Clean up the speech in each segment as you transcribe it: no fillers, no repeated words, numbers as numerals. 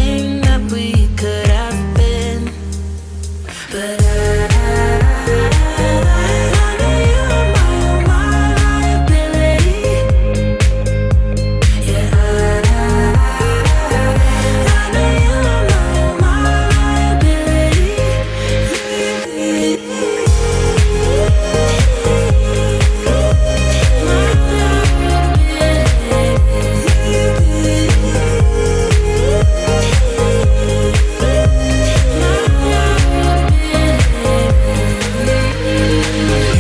everything that we could have been. But I know you are my liability. Yeah, I know you are my liability.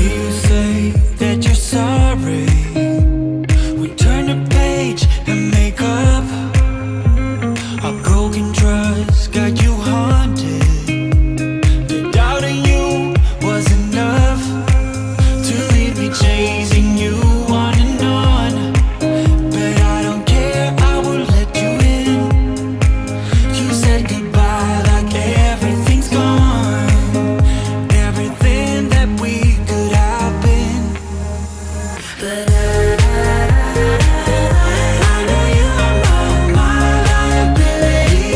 You say that you're sorry. We turn the page and make up. Our broken trust got you haunted. The doubt in you was enough to leave me chasing you on and on. But I don't care, I will let you in. You said goodbye like everything's gone. Everything that we could have been. But I know you are my liability.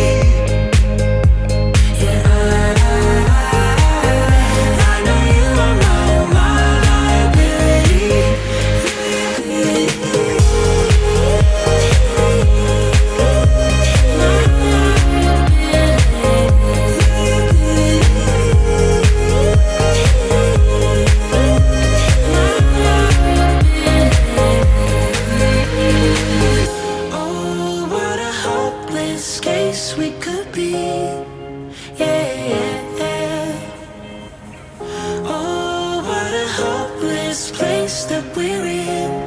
Yeah, I know you are my liability. Oh, what a hopeless case we could be. Yeah. Oh, what a hopeless place that we're in.